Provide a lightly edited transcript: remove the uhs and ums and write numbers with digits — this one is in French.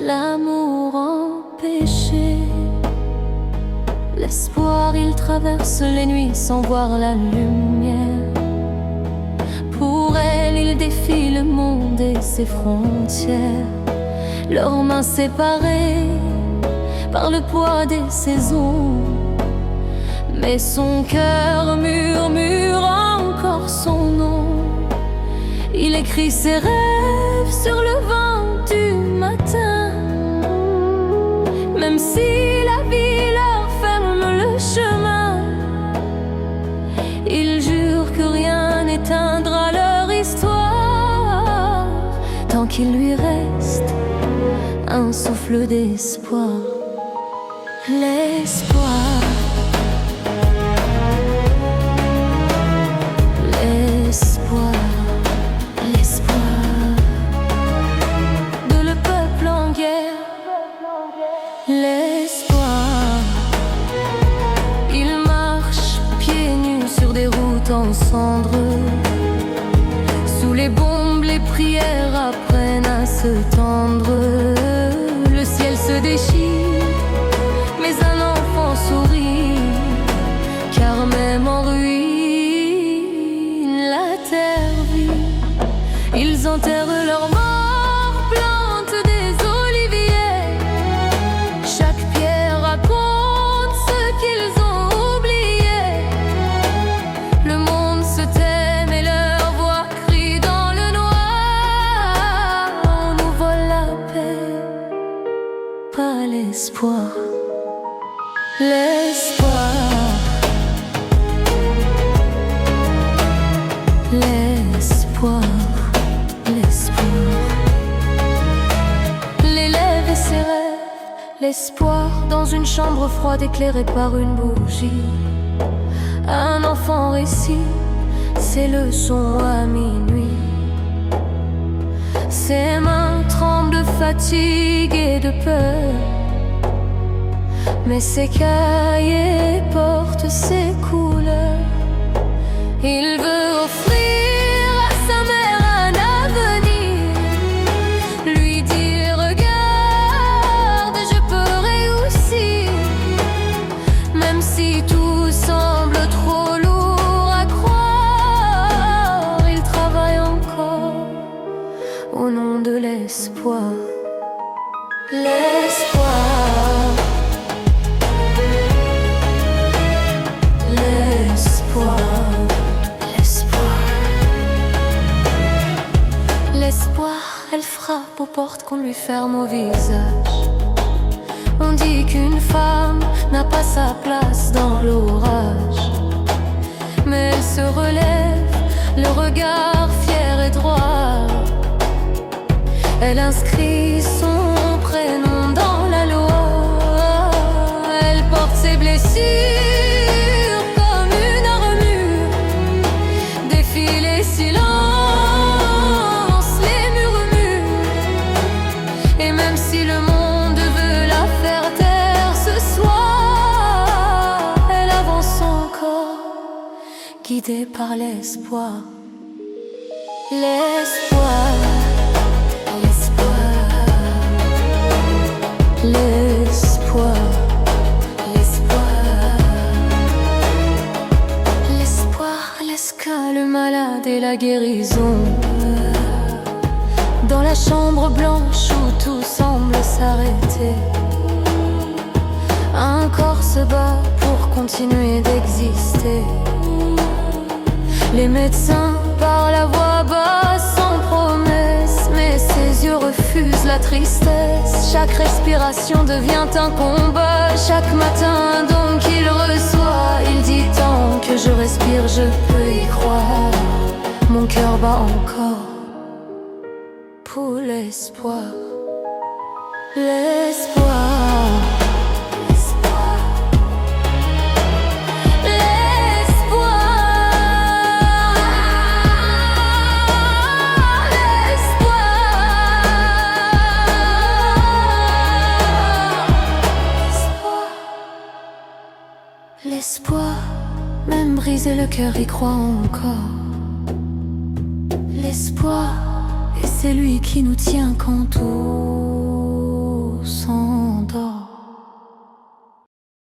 l'amour empêché. L'espoir, il traverse les nuits sans voir la lumière. Pour elle, il défie le monde et ses frontières. Leurs mains séparées par le poids des saisons, mais son cœur murmure encore son nom. Il écrit ses rêves sur le vent du matin. Même si la vie leur ferme le chemin, ils jurent que rien n'éteindra leur histoire, tant qu'il lui reste un souffle d'espoir. L'espoir, l'espoir, l'espoir de le peuple en guerre. L'espoir, il marche pieds nus sur des routes en cendres. Sous les bombes, les prières apprennent à se tendre. Le ciel se déchire, mais un enfant sourit, car même en ruine, la terre vit. Ils enterrent leurs morts, plantent des oliviers. Chaque pierre raconte ce qu'ils ont oublié. Le monde se tait, mais leur voix crie dans le noir. On nous vole la paix, pas l'espoir. L'espoir, l'espoir, l'espoir. L'élève et ses rêves, l'espoir dans une chambre froide éclairée par une bougie. Un enfant récit ses leçons à minuit. Ses mains tremblent de fatigue et de peur, mais ses cahiers portent ses couleurs. Il veut offrir à sa mère un avenir, lui dire regarde, je peux réussir. Même si tout semble trop lourd à croire, il travaille encore au nom de l'espoir. L'espoir, l'espoir, elle frappe aux portes qu'on lui ferme au visage. On dit qu'une femme n'a pas sa place dans l'orage, mais elle se relève, le regard fier et droit. Elle inscrit son prénom dans la loi. Elle porte ses blessures comme une armure, défie les silences, si le monde veut la faire taire ce soir, elle avance encore, guidée par l'espoir. L'espoir, l'espoir, l'espoir, l'espoir. L'espoir laisse qu'à le malade et la guérison. Dans la chambre blanche où tout semble s'arrêter, un corps se bat pour continuer d'exister. Les médecins parlent à voix basse sans promesse, mais ses yeux refusent la tristesse. Chaque respiration devient un combat. Chaque matin donc il reçoit, il dit tant que je respire je peux y croire. Mon cœur bat encore pour l'espoir. L'espoir, l'espoir, l'espoir, l'espoir, l'espoir. Même brisé le cœur y croit encore. L'espoir, et c'est lui qui nous tient quand tout